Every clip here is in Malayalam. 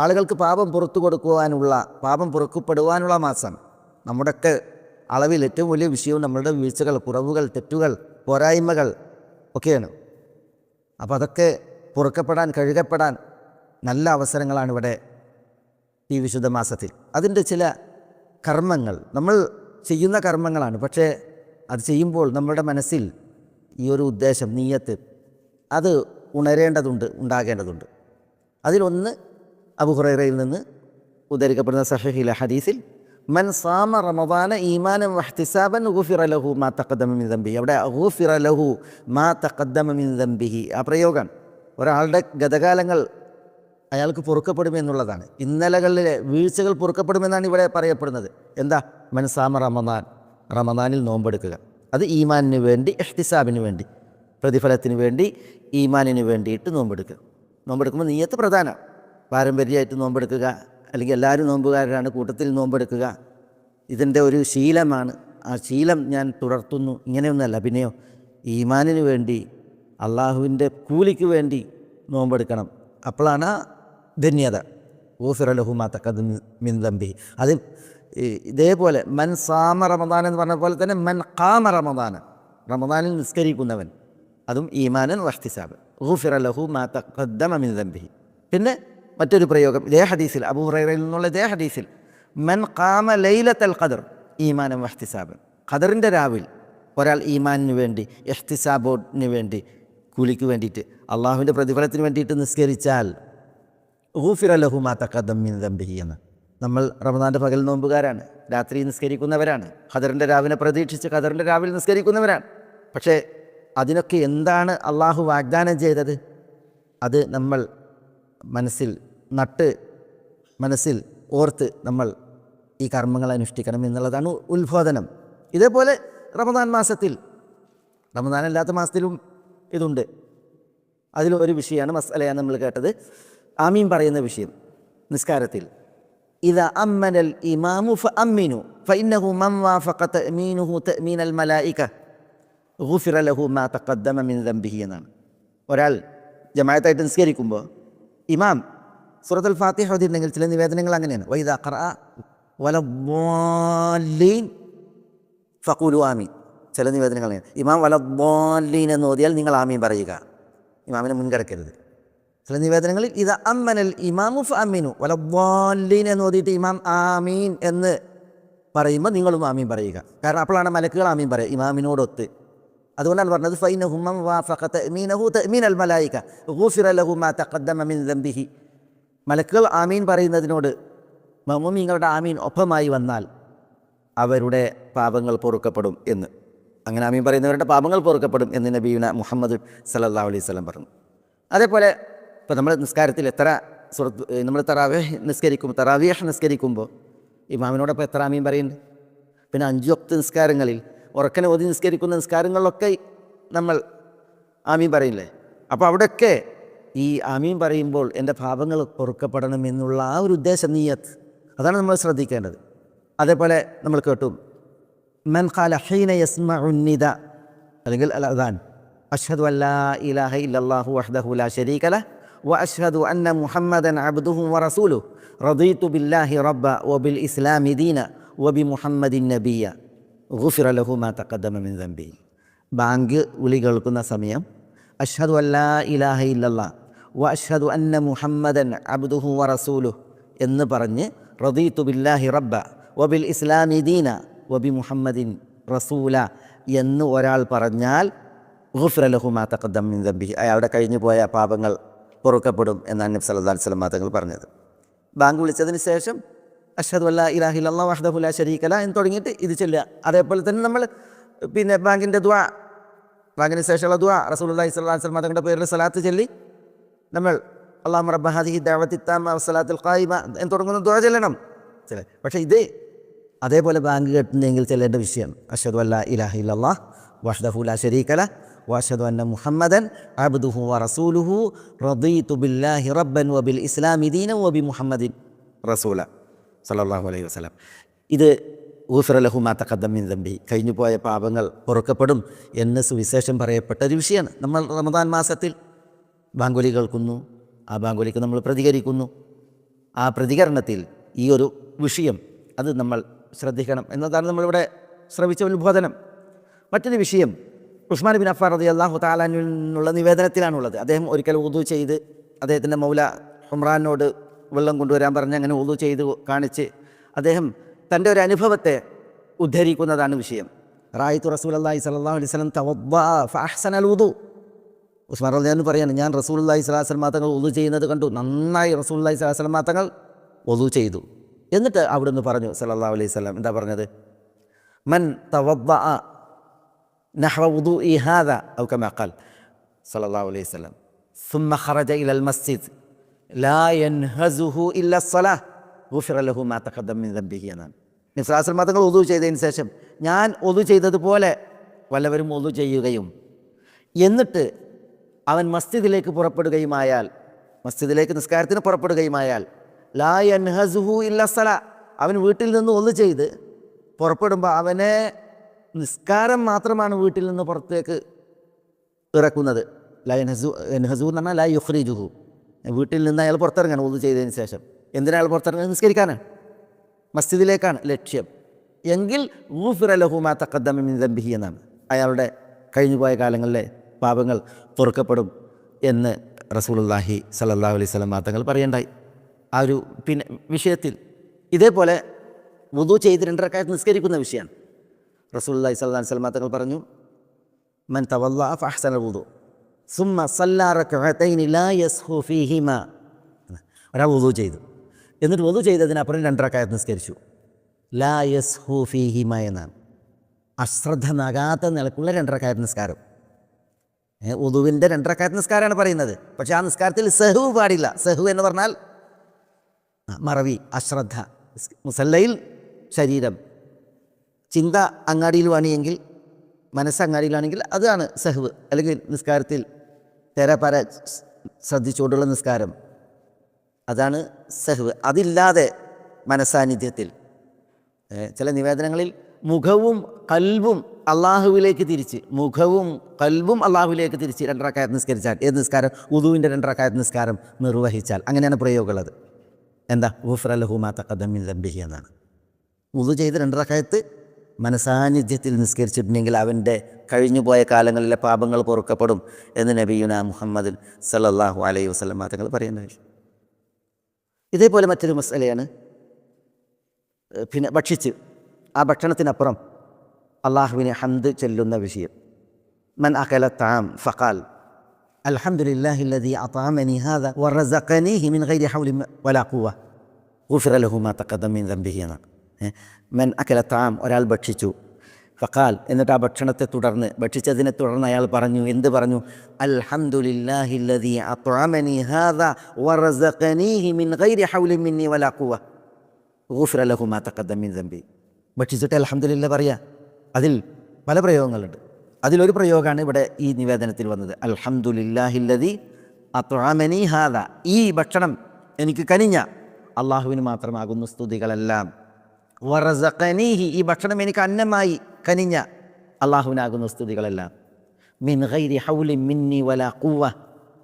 ആളുകൾക്ക് പാപം പുറത്തു കൊടുക്കുവാനുള്ള, പാപം പുറക്കപ്പെടുവാനുള്ള മാസം. നമ്മുടെയൊക്കെ അളവിൽ ഏറ്റവും വലിയ വിഷയവും നമ്മളുടെ വീഴ്ചകൾ, കുറവുകൾ, തെറ്റുകൾ, പോരായ്മകൾ ഒക്കെയാണ്. അപ്പോൾ അതൊക്കെ പൊറുക്കപ്പെടാൻ, കഴുകപ്പെടാൻ നല്ല അവസരങ്ങളാണ് ഇവിടെ ഈ വിശുദ്ധ മാസത്തിൽ. അതിൻ്റെ ചില കർമ്മങ്ങൾ നമ്മൾ ചെയ്യുന്ന കർമ്മങ്ങളാണ്. പക്ഷേ അത് ചെയ്യുമ്പോൾ നമ്മുടെ മനസ്സിൽ ഈ ഒരു ഉദ്ദേശം, നീയത്ത്, അത് ഉണ്ടാകേണ്ടതുണ്ട്. അതിലൊന്ന് അബൂ ഹുറൈറയിൽ നിന്ന് ഉദ്ധരിക്കപ്പെടുന്ന സഹീഹുൽ ഹദീസിൽ മൻ സാമ റമദാന ഈമാനൻ വഹ്തിസാബൻ ഗുഫിറ ലഹു മാ തഖദ്ദമ മിൻ ദംബിഹി. അവിടെ ഗുഫിറ ലഹു മാ തഖദ്ദമ മിൻ ദംബിഹി ആ പ്രയോഗം ഒരാളുടെ ഗതകാലങ്ങൾ അയാൾക്ക് പൊറുക്കപ്പെടുമെന്നുള്ളതാണ്. ഇന്നലകളിലെ വീഴ്ചകൾ പൊറുക്കപ്പെടുമെന്നാണ് ഇവിടെ പറയപ്പെടുന്നത്. എന്താ? മൻ സാമ റമദാനിൽ നോമ്പെടുക്കുക. അത് ഈമാനിന് വേണ്ടി, ഇഹ്തിസാബിന് വേണ്ടി, പ്രതിഫലത്തിന് വേണ്ടി, ഈമാനിന് വേണ്ടിയിട്ട് നോമ്പെടുക്കുക. നോമ്പെടുക്കുമ്പോൾ നീയത്ത് പ്രധാനം. പാരമ്പര്യമായിട്ട് നോമ്പെടുക്കുക, അല്ലെങ്കിൽ എല്ലാവരും നോമ്പുകാരാണ്, കൂട്ടത്തിൽ നോമ്പെടുക്കുക, ഇതിൻ്റെ ഒരു ശീലമാണ്. ആ ശീലം ഞാൻ തുടർത്തുന്നു, ഇങ്ങനെയൊന്നുമല്ല. പിന്നെയോ ഈമാനിന് വേണ്ടി, അള്ളാഹുവിൻ്റെ കൂലിക്ക് വേണ്ടി നോമ്പെടുക്കണം. അപ്പോഴാണ് ധന്യത. ഗുഫിറ ലഹു മാ തഖദ്ദമ മിൻ ദംബിഹി. അത് ഇതേപോലെ മൻ സാമ റമദാൻ എന്ന് പറഞ്ഞ പോലെ തന്നെ മൻ ഖാമ റമദാനിൽ നിസ്കരിക്കുന്നവൻ, അതും ഈമാനൻ വഹ്തിസാബ്, ഗുഫിറ ലഹു മാ തഖദ്ദമ മിൻ ദംബിഹി. പിന്നെ മറ്റൊരു പ്രയോഗം ഇതേ ഹദീസിൽ, അബൂ ഹുറൈറയിൽ നിന്നുള്ള ഇതേ ഹദീസിൽ മൻ ഖാമ ലൈലത്തുൽ ഖദ്ർ ഈമാനൻ വഹ്തിസാബ്. ഖദറിൻ്റെ രാവിൽ ഒരാൾ ഈമാനിന് വേണ്ടി, ഇഹ്തിസാബിന് വേണ്ടി, കൂലിക്ക് വേണ്ടിയിട്ട്, അള്ളാഹുവിൻ്റെ പ്രതിഫലത്തിന് വേണ്ടിയിട്ട് നിസ്കരിച്ചാൽ ഗുഫിറ ലഹു മാ തഖദ്ദമ മിൻ ദംബിഹി എന്ന്. നമ്മൾ റമദാൻ്റെ പകൽ നോമ്പുകാരാണ്, രാത്രി നിസ്കരിക്കുന്നവരാണ്, ഖദറിൻ്റെ രാവിനെ പ്രതീക്ഷിച്ച് ഖദറിൻ്റെ രാവിൽ നിസ്കരിക്കുന്നവരാണ്. പക്ഷേ അതിനൊക്കെ എന്താണ് അള്ളാഹു വാഗ്ദാനം ചെയ്തത്? അത് നമ്മൾ മനസ്സിൽ ഓർത്ത് നമ്മൾ ഈ കർമ്മങ്ങൾ അനുഷ്ഠിക്കണം എന്നുള്ളതാണ് ഉത്ബോധനം. ഇതേപോലെ റമദാൻ മാസത്തിൽ, റമദാൻ അല്ലാത്ത മാസത്തിലും ഇതുണ്ട്. അതിലൊരു വിഷയമാണ്, മസ്അലയാണ് നമ്മൾ കേട്ടത്, ആമീൻ പറയുന്ന വിഷയം. നിസ്കാരത്തിൽ ഇദാ അമ്മനൽ ഇമാമു ഫഅമ്മിനു ഫഇന്നഹു മൻ വാഫഖ തഅമീനുഹു തഅമീനൽ മലായിക ഗുഫിറ ലഹു മാ തഖദ്ദമ മിൻ ദംബിഹി എന്നാണ്. ഒരാൾ ജമാഅത്തായിട്ട് നിസ്കരിക്കുമ്പോൾ ഇമാം സൂറത്തുൽ ഫാത്തിഹ ഓതിയിട്ടുണ്ടെങ്കിൽ ചില നിവേദനങ്ങൾ അങ്ങനെയാണ്, വഇദാ ഖറഅ വലദ്ദാല്ലീൻ ഫഖൂലു ആമീൻ. ചില നിവേദനങ്ങൾ അങ്ങനെയാണ്, ഇമാം വലദ്ദാല്ലീൻ എന്ന് ഓതിയാൽ നിങ്ങൾ ആമീൻ പറയുക, ഇമാമിനെ മുൻകിടക്കരുത്. ചില നിവേദനങ്ങളിൽ ഇദാ അമ്മനൽ ഇമാമു ഫഅമ്മിനു വലദ്ദാല്ലീൻ എന്ന് ഓതിയിട്ട് ഇമാം ആമീൻ എന്ന് പറയുമ്പോൾ നിങ്ങളും ആമീൻ പറയുക. കാരണം അപ്പോഴാണ് മലക്കുകൾ ആമീൻ പറയുക ഇമാമിനോടൊത്ത്. അതുകൊണ്ടാണ് പറഞ്ഞത് ഫഇന്നഹു മൻ വാഫഖ തഅമീനഹു തഅമീനൽ മലായിക ഗുഫിറ ലഹു മാ തഖദ്ദമ മിൻ ദംബിഹി. മലക്കുകൾ ആമീൻ പറയുന്നതിനോട് മഅ്മൂമീങ്ങളുടെ ആമീൻ ഒപ്പമായി വന്നാൽ അവരുടെ പാപങ്ങൾ പൊറുക്കപ്പെടും എന്ന്. അങ്ങനെ ആമീൻ പറയുന്നവരുടെ പാപങ്ങൾ പൊറുക്കപ്പെടും എന്ന് നബിയുന മുഹമ്മദ് സല്ലല്ലാഹു അലൈഹി വസല്ലം പറഞ്ഞു. അതേപോലെ ഇപ്പോൾ നമ്മൾ നിസ്കാരത്തിൽ നമ്മൾ തറാവീഹ് നിസ്കരിക്കുമ്പോൾ ഇമാമിനോടൊപ്പം എത്ര ആമീൻ പറയുന്നുണ്ട്? പിന്നെ 5 വക്ത് നിസ്കാരങ്ങളിൽ ഉറക്കനെ ഓതി നിസ്കരിക്കുന്ന നിസ്കാരങ്ങളിലൊക്കെ നമ്മൾ ആമീൻ പറയില്ലേ? അപ്പോൾ അവിടെയൊക്കെ ഈ ആമീൻ പറയുമ്പോൾ എൻ്റെ പാപങ്ങൾ പൊറുക്കപ്പെടണം എന്നുള്ള ആ ഒരു ഉദ്ദേശം, നീയത്ത്, അതാണ് നമ്മൾ ശ്രദ്ധിക്കേണ്ടത്. അതേപോലെ നമ്മൾ കേട്ടു മൻ ഖാല ഹീന യസ്മഉ നിദ അല്ലെങ്കിൽ അൽ അദാൻ അഷ്ഹദു അല്ലാ ഇലാഹ ഇല്ലല്ലാഹു വഹ്ദഹു ലാ ശരീക ലഹ് വ അഷ്ഹദു അന്ന മുഹമ്മദൻ അബ്ദുഹു വ റസൂലുഹു റദീതു ബില്ലാഹി റബ്ബ വ ബിൽ ഇസ്ലാമി ദീന വ ബി മുഹമ്മദിൻ നബിയ്യ ഗുഫിറ ലഹു മാ തഖദ്ദമ മിൻ ദംബിഹി. ബാങ്ക് വിളി കേൾക്കുന്ന സമയം അഷ്ഹദു അല്ലാ ഇലാഹ ഇല്ലല്ലാഹ് വ അഷ്ഹദു അന്ന മുഹമ്മദൻ അബ്ദുഹു വ റസൂലുഹു എന്ന് പറഞ്ഞ് റദീതു ബില്ലാഹി റബ്ബ വ ബിൽ ഇസ്ലാമി ദീന വ ബി മുഹമ്മദിൻ റസൂല എന്ന് ഒരാൾ പറഞ്ഞാൽ ഗുഫിറ ലഹു മാ തഖദ്ദമ മിൻ ദംബിഹി, അയാളുടെ കഴിഞ്ഞു പോയ പാപങ്ങൾ പൊറുക്കപ്പെടും എന്നാണ് നബി സല്ലല്ലാഹു അലൈഹി വസല്ലം തങ്ങൾ പറഞ്ഞത്. ബാങ്ക് വിളിച്ചതിന് ശേഷം അഷ്ഹദു അല്ലാ ഇലാഹ ഇല്ലല്ലാഹു വഹ്ദഹു ലാ ശരീക ലഹ് എന്ന് തുടങ്ങിയിട്ട് ഇത് ചൊല്ലുക. അതേപോലെ തന്നെ നമ്മൾ പിന്നെ ബാങ്കിൻ്റെ ദുആ, ബാങ്കിന് ശേഷമുള്ള ദുആ റസൂലുള്ളാഹി സ്വല്ലല്ലാഹു അലൈഹി വസല്ലം തങ്ങളുടെ പേരിൽ സ്വലാത്ത് ചൊല്ലി നമ്മൾ അല്ലാഹുമ്മ റബ്ബ ഹാദിഹി ദഅവത്തി താമ്മ വസ്സലാത്തുൽ ഖായിമ എന്ന് തുടങ്ങുന്ന ദുആ ചൊല്ലണം. പക്ഷേ ഇത് അതേപോലെ ബാങ്ക് കേട്ടിട്ടുണ്ടെങ്കിൽ ചെല്ലേണ്ട വിഷയം അഷ്ഹദു അല്ലാ ഇലാഹ ഇല്ലല്ലാഹ് വഹ്ദഹു ലാ ശരീക ലഹ് വഅഷ്ഹദു അന്ന മുഹമ്മദൻ അബ്ദുഹു വ റസൂലുഹു റദീതു ബില്ലാഹി റബ്ബൻ വ ബിൽ ഇസ്ലാമി ദീനൻ വ ബി മുഹമ്മദിൻ റസൂല സല്ലല്ലാഹു അലൈഹി വസല്ലം. ഇത് ഗുഫിറ ലഹു മാ തഖദ്ദമ മിൻ ദംബിഹി, കഴിഞ്ഞു പോയ പാപങ്ങൾ പൊറുക്കപ്പെടും എന്ന് സുവിശേഷം പറയപ്പെട്ട ഒരു വിഷയമാണ്. നമ്മൾ റമദാൻ മാസത്തിൽ ബാങ്കുലി കേൾക്കുന്നു, ആ ബാങ്കുലിക്ക് നമ്മൾ പ്രതികരിക്കുന്നു. ആ പ്രതികരണത്തിൽ ഈ ഒരു വിഷയം അത് നമ്മൾ ശ്രദ്ധിക്കണം എന്നതാണ് നമ്മളിവിടെ ശ്രവിച്ച ഉത്ബോധനം. മറ്റൊരു വിഷയം ഉസ്മാൻ ബിൻ അഫ്ഫാൻ റളിയല്ലാഹു തആല അൻഹു നിന്നുള്ള നിവേദനത്തിലാണുള്ളത്. അദ്ദേഹം ഒരിക്കൽ വുദു ചെയ്ത് അദ്ദേഹത്തിൻ്റെ മൗല ഉംറാനോട് വെള്ളം കൊണ്ടുവരാൻ പറഞ്ഞ് അങ്ങനെ വുദു ചെയ്ത് കാണിച്ച് അദ്ദേഹം തൻ്റെ ഒരു അനുഭവത്തെ ഉദ്ധരിക്കുന്നതാണ് വിഷയം. റായിത്തു റസൂലുള്ളാഹി സ്വല്ലല്ലാഹു അലൈഹി വസല്ലം തവദ്ദഅ ഫഅഹ്സനൽ വുദു. ഉസ്മാൻ റളിയല്ലാഹു അൻഹു പറയാണ്, ഞാൻ റസൂലുള്ളാഹി സ്വല്ലല്ലാഹു അലൈഹി വസല്ലം തങ്ങൾ വുദു ചെയ്യുന്നത് കണ്ടു. നന്നായി റസൂലുള്ളാഹി സ്വല്ലല്ലാഹു അലൈഹി വസല്ലം തങ്ങൾ വുദു ചെയ്തു. എന്നിട്ട് അവിടുന്ന് പറഞ്ഞു സല്ലല്ലാഹു അലൈഹി വസല്ലം എന്താ പറഞ്ഞത്? മൻ തവദ്ദഅ നഹ്വ വുദൂഇ ഹാദാ ഔ കമാ ഖാൽ സല്ലല്ലാഹു അലൈഹി വസല്ലം ثم خرج إلى المسجد لا ينهزه إلا الصلاة غفر له ما تقدم من ذنبه എന്നാണ്. നബി സല്ലല്ലാഹു അലൈഹി വസല്ലം തങ്ങൾ വുദു ചെയ്തതിന് ശേഷം ഞാൻ വുദു ചെയ്തതുപോലെ വല്ലവരും വുദു ചെയ്യുകയും എന്നിട്ട് അവൻ മസ്ജിദിലേക്ക് പുറപ്പെടുകയുമായാൽ, മസ്ജിദിലേക്ക് നിസ്കാരത്തിന് പുറപ്പെടുകയുമായാൽ, ലാ യൻഹസുഹു ഇല്ല സലാ, അവൻ വീട്ടിൽ നിന്ന് വുദു ചെയ്ത് പുറപ്പെടുമ്പോൾ അവനെ നിസ്കാരം മാത്രമാണ് വീട്ടിൽ നിന്ന് പുറത്തേക്ക് ഇറക്കുന്നത്. ലാ യൻഹസു എന്ന് പറഞ്ഞാൽ ലാ യുഖ്രിജുഹു, വീട്ടിൽ നിന്ന് അയാൾ പുറത്തിറങ്ങണം വുദു ചെയ്തതിന് ശേഷം. എന്തിനാണ് അയാൾ പുറത്തിറങ്ങുന്നത്? നിസ്കരിക്കാനാണ്, മസ്ജിദിലേക്കാണ് ലക്ഷ്യം. എങ്കിൽ ഗുഫിറ ലഹു മാ തഖദ്ദമ മിൻ ദംബിഹി എന്നാണ്, അയാളുടെ കഴിഞ്ഞുപോയ കാലങ്ങളിലെ പാപങ്ങൾ പൊറുക്കപ്പെടും എന്ന് റസൂലുള്ളാഹി സ്വല്ലല്ലാഹു അലൈഹി വസല്ലം തങ്ങൾ പറയണ്ടായി ആ ഒരു വിഷയത്തിൽ. ഇതേപോലെ വുദു ചെയ്ത് 2 റക്അത്ത് നിസ്കരിക്കുന്ന വിഷയമാണ്. റസൂലുള്ളാഹി സ്വല്ലല്ലാഹു അലൈഹി വസല്ലം തങ്ങൾ പറഞ്ഞു, മൻ തവദ്ദഅ ഫഅഹ്സനൽ വുദു സുമ്മ സല്ലാ റക്അതൈനി ലാ യസ്ഹു ഫീഹിമാ. ഒരാൾ വുദു ചെയ്തു, എന്നിട്ട് വുദു ചെയ്തതിനപ്പുറം 2 റക്അത്ത് നിസ്കരിച്ചു. ലാ യസ്ഹു ഫീഹിമാ എന്നാണ്, അശ്രദ്ധനാകാത്ത നിലക്കുള്ള 2 റക്അത്ത് നിസ്കാരം. വുദുവിൻ്റെ 2 റക്അത്ത് നിസ്കാരമാണ് പറയുന്നത്. പക്ഷേ ആ നിസ്കാരത്തിൽ സഹു പാടില്ല. സഹു എന്ന് പറഞ്ഞാൽ മറവി, അശ്രദ്ധ. മുസല്ലയിൽ ശരീരം, ചിന്ത അങ്ങാടിയിലുമാണെങ്കിൽ, മനസ്സ് അങ്ങാടിയിലാണെങ്കിൽ അതാണ് സഹ്വ്. അല്ലെങ്കിൽ നിസ്കാരത്തിൽ തെരപര ശ്രദ്ധിച്ചുകൊണ്ടുള്ള നിസ്കാരം, അതാണ് സഹ്വ്. അതില്ലാതെ മനസ്സാന്നിധ്യത്തിൽ ചില നിവേദനങ്ങളിൽ മുഖവും കൽബും അള്ളാഹുവിലേക്ക് തിരിച്ച്, മുഖവും കൽബും അള്ളാഹുവിലേക്ക് തിരിച്ച് 2 റക്അത്ത് നിസ്കരിച്ചാൽ, ഏത് നിസ്കാരം? വുദുവിൻ്റെ 2 റക്അത്ത് നിസ്കാരം നിർവഹിച്ചാൽ, അങ്ങനെയാണ് പ്രയോഗമുള്ളത്. എന്താ? ഗുഫ്ര ലഹു മാ തഖദ്ദമ മിൻ ദംബിഹി എന്നാണ്. വുദു ചെയ്ത് 2 റക്അത്ത് മനസാന്നിധ്യത്തിൽ നിസ്കരിച്ചിട്ടുണ്ടെങ്കിൽ അവൻ്റെ കഴിഞ്ഞുപോയ കാലങ്ങളിലെ പാപങ്ങൾ പൊറുക്കപ്പെടും എന്ന് നബിയുനാ മുഹമ്മദ് സല്ലല്ലാഹു അലൈഹി വസല്ലം തങ്ങൾ പറയുന്നത്. ഇതേപോലെ മറ്റൊരു മസ്അലയാണ് പിന്നെ ഭക്ഷിച്ച് ആ ഭക്ഷണത്തിനപ്പുറം അള്ളാഹുവിനെ ഹംദ് ചൊല്ലുന്ന വിഷയം. മൻ അകല തആം ഫഖാൽ അൽഹംദുലില്ലാഹി അല്ലദീ അത്അമനി ഹാദാ വറസഖനീഹി മിൻ ഗൈരി ഹൗലി വലാ ഖുവ്വ ഗുഫിറ ലഹു മാ തഖദ്ദമ മിൻ ദംബിഹി എന്നാണ്. മൻ അകല തആം, ഒരാൾ ഭക്ഷിച്ചു, ഫഖാൽ, എന്നിട്ട് ആ ഭക്ഷണത്തെ തുടർന്ന്, ഭക്ഷിച്ചതിനെ തുടർന്ന് അയാൾ പറഞ്ഞു, എന്ത് പറഞ്ഞു? അൽഹംദുലില്ലാഹി അല്ലദീ അത്അമനി ഹാദാ വറസഖനീഹി മിൻ ഗൈരി ഹൗലി മിന്നി വലാ ഖുവ്വ ഗുഫിറ ലഹു മാ തഖദ്ദമ മിൻ ദംബി. ഭക്ഷിച്ചിട്ട് അൽഹംദുലില്ലാ പറയുക. അതിൽ പല പ്രയോഗങ്ങളുണ്ട്. അതിലൊരു പ്രയോഗമാണ് ഇവിടെ ഈ നിവേദനത്തിൽ വന്നത്. അൽഹംദുലില്ലാഹി അല്ലദീ അത്അമനി ഹാദാ, ഈ ഭക്ഷണം എനിക്ക് കനിഞ്ഞ അള്ളാഹുവിന് മാത്രമാകുന്നു സ്തുതികളെല്ലാം. വറസഖനീഹി, ഈ ഭക്ഷണം എനിക്ക് അന്നമായി കനിഞ്ഞ അള്ളാഹുവിനാകുന്നു സ്തുതികളെല്ലാം. മിൻ ഗൈരി ഹൗലി മിന്നി വലാ ഖുവ്വ,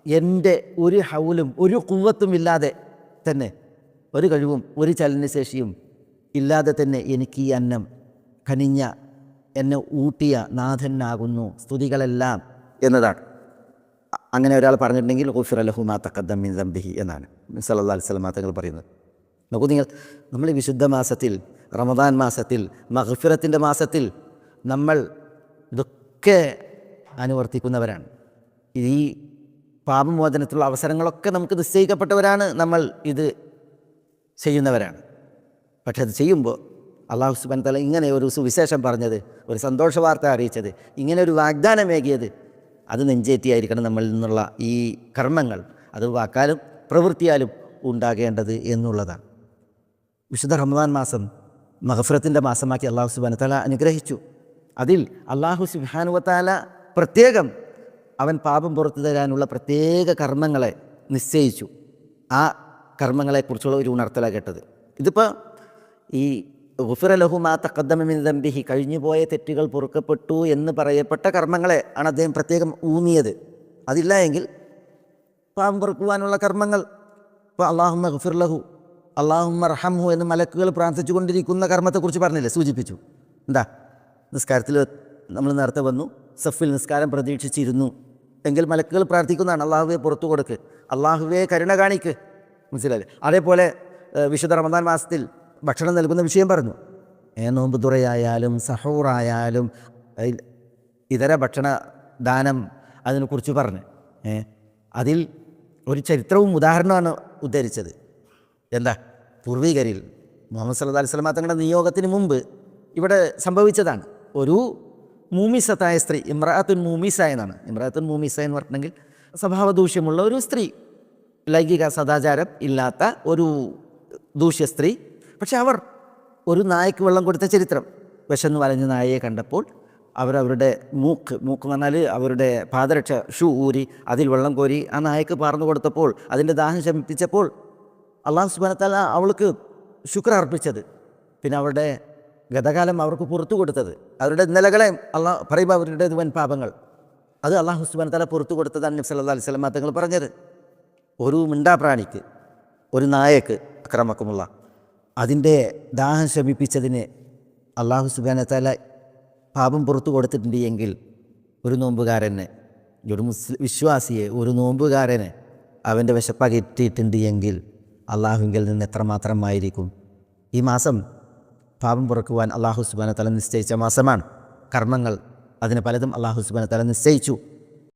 എൻ്റെ ഒരു ഹൗലും ഒരു ഖുവ്വത്തും ഇല്ലാതെ തന്നെ, ഒരു കഴിവും ഒരു ചലനശേഷിയും ഇല്ലാതെ തന്നെ എനിക്ക് ഈ അന്നം കനിഞ്ഞ, എന്നെ ഊട്ടിയ നാഥനാകുന്നു സ്തുതികളെല്ലാം എന്നതാണ്. അങ്ങനെ ഒരാൾ പറഞ്ഞിട്ടുണ്ടെങ്കിൽ ഗുഫിറ ലഹു മാ തഖദ്ദമ മിൻ ദംബിഹി എന്നാണ് സല്ലല്ലാഹു അലൈഹി വസല്ലം തങ്ങൾ പറയുന്നത്. നോക്കൂ നിങ്ങൾ, നമ്മൾ ഈ വിശുദ്ധ മാസത്തിൽ, റമദാൻ മാസത്തിൽ, മഗ്ഫിറത്തിൻ്റെ മാസത്തിൽ നമ്മൾ ഇതൊക്കെ അനുവർത്തിക്കുന്നവരാണ്. ഈ പാപമോചനത്തിലുള്ള അവസരങ്ങളൊക്കെ നമുക്ക് നിശ്ചയിക്കപ്പെട്ടവരാണ്. നമ്മൾ ഇത് ചെയ്യുന്നവരാണ്. പക്ഷെ അത് ചെയ്യുമ്പോൾ അല്ലാഹു സുബ്ഹാനഹു വ തആല ഇങ്ങനെ ഒരു സുവിശേഷം പറഞ്ഞത്, ഒരു സന്തോഷ വാർത്ത അറിയിച്ചത്, ഇങ്ങനെ ഒരു വാഗ്ദാനമേകിയത്, അത് നെഞ്ചേറ്റിയായിരിക്കണം നമ്മളിൽ നിന്നുള്ള ഈ കർമ്മങ്ങൾ, അത് വാക്കാലും പ്രവൃത്തിയാലും ഉണ്ടാകേണ്ടത് എന്നുള്ളതാണ്. വിശുദ്ധ റമദാൻ മാസം മഗ്ഫിറത്തിൻ്റെ മാസമാക്കി അല്ലാഹു സുബ്ഹാനഹു വ തആല അനുഗ്രഹിച്ചു. അതിൽ അല്ലാഹു സുബ്ഹാനഹു വ തആല പ്രത്യേകം അവൻ പാപം പുറത്തു തരാനുള്ള പ്രത്യേക കർമ്മങ്ങളെ നിശ്ചയിച്ചു. ആ കർമ്മങ്ങളെക്കുറിച്ചുള്ള ഒരു ഉണർത്തല കേട്ടത്. ഇതിപ്പോൾ ഈ ഗുഫിറ ലഹു മാ തഖദ്ദമ മിൻ ദംബിഹി, കഴിഞ്ഞുപോയ തെറ്റുകൾ പൊറുക്കപ്പെട്ടു എന്ന് പറയപ്പെട്ട കർമ്മങ്ങളെ ആണ് അദ്ദേഹം പ്രത്യേകം ഊന്നിയത്. അതില്ല എങ്കിൽ പാപം പൊറുക്കുവാനുള്ള കർമ്മങ്ങൾ, ഇപ്പോൾ അല്ലാഹുമ്മ ഗുഫിർ ലഹു, അല്ലാഹുമ്മ റഹംഹു എന്ന് മലക്കുകൾ പ്രാർത്ഥിച്ചു കൊണ്ടിരിക്കുന്ന കർമ്മത്തെക്കുറിച്ച് പറഞ്ഞില്ലേ, സൂചിപ്പിച്ചു. എന്താ, നിസ്കാരത്തിൽ നമ്മൾ നേരത്തെ വന്നു, സഫിൽ നിസ്കാരം പ്രതീക്ഷിച്ചിരുന്നു എങ്കിൽ മലക്കുകൾ പ്രാർത്ഥിക്കുന്നതാണ്, അള്ളാഹുവെ പുറത്തു കൊടുക്ക്, അള്ളാഹുവെ കരുണ കാണിക്ക്. മനസ്സിലായില്ലേ? അതേപോലെ വിശുദ്ധ റമദാൻ മാസത്തിൽ ഭക്ഷണം നൽകുന്ന വിഷയം പറഞ്ഞു. നോമ്പ് തുറയായാലും സഹൂറായാലും ഇതര ഭക്ഷണ ദാനം അതിനെക്കുറിച്ച് പറഞ്ഞു. അതിൽ ഒരു ചരിത്രവും ഉദാഹരണമാണ് ഉദ്ധരിച്ചത്. എന്താ, പൂർവികരിൽ മുഹമ്മദ് സല്ലല്ലാഹു അലൈഹി വസല്ലം തങ്ങളുടെ നിയോഗത്തിന് മുമ്പ് ഇവിടെ സംഭവിച്ചതാണ്. ഒരു മൂമിസത്തായ സ്ത്രീ, ഇമ്രാഅത്തുൻ മൂമിസ എന്നാണ്. ഇമ്രാഅത്തുൻ മൂമിസ എന്ന് പറഞ്ഞിട്ടുണ്ടെങ്കിൽ സ്വഭാവദൂഷ്യമുള്ള ഒരു സ്ത്രീ, ലൈംഗിക സദാചാരം ഇല്ലാത്ത ഒരു ദൂഷ്യ സ്ത്രീ. പക്ഷെ അവർ ഒരു നായക്ക് വെള്ളം കൊടുത്ത ചരിത്രം. വിശന്ന് വലഞ്ഞ നായയെ കണ്ടപ്പോൾ അവരവരുടെ മൂക്ക് എന്ന് പറഞ്ഞാൽ അവരുടെ പാദരക്ഷ ഷൂ ഊരി അതിൽ വെള്ളം കോരി ആ നായക്ക് പാർന്നു കൊടുത്തപ്പോൾ, അതിൻ്റെ ദാഹം ശമിപ്പിച്ചപ്പോൾ അല്ലാഹു സുബ്ഹാനഹു വ തആല അവൾക്ക് ശുക്ർ അർപ്പിച്ചത്, പിന്നെ അവരുടെ ഗതകാലം അവർക്ക് പുറത്തു കൊടുത്തത്, അവരുടെ ഇന്നലകളെ അള്ളാഹ് പറയുമ്പോൾ അവരുടെ വൻ പാപങ്ങൾ അത് അല്ലാഹു സുബ്ഹാനഹു വ തആല പുറത്തു കൊടുത്തതാണ് നബി സല്ലല്ലാഹു അലൈഹി വസല്ലം തങ്ങൾ പറഞ്ഞത്. ഒരു മിണ്ടാപ്രാണിക്ക്, ഒരു നായക്ക് അക്രമക്കുമുള്ള അതിൻ്റെ ദാഹം ശമിപ്പിച്ചതിന് അല്ലാഹു സുബ്ഹാനഹു വ തആല പാപം പുറത്തു കൊടുത്തിട്ടുണ്ട് എങ്കിൽ ഒരു നോമ്പുകാരനെ, ഒരു വിശ്വാസിയെ, ഒരു നോമ്പുകാരനെ അവൻ്റെ വിശപ്പകറ്റിയിട്ടുണ്ട് എങ്കിൽ അള്ളാഹുവിങ്കിൽ നിന്ന് എത്രമാത്രമായിരിക്കും. ഈ മാസം പാപം പുറക്കുവാൻ അല്ലാഹു സുബ്ഹാനഹു വ തആല നിശ്ചയിച്ച മാസമാണ്. കർമ്മങ്ങൾ അതിന് പലതും അല്ലാഹു സുബ്ഹാനഹു വ തആല നിശ്ചയിച്ചു.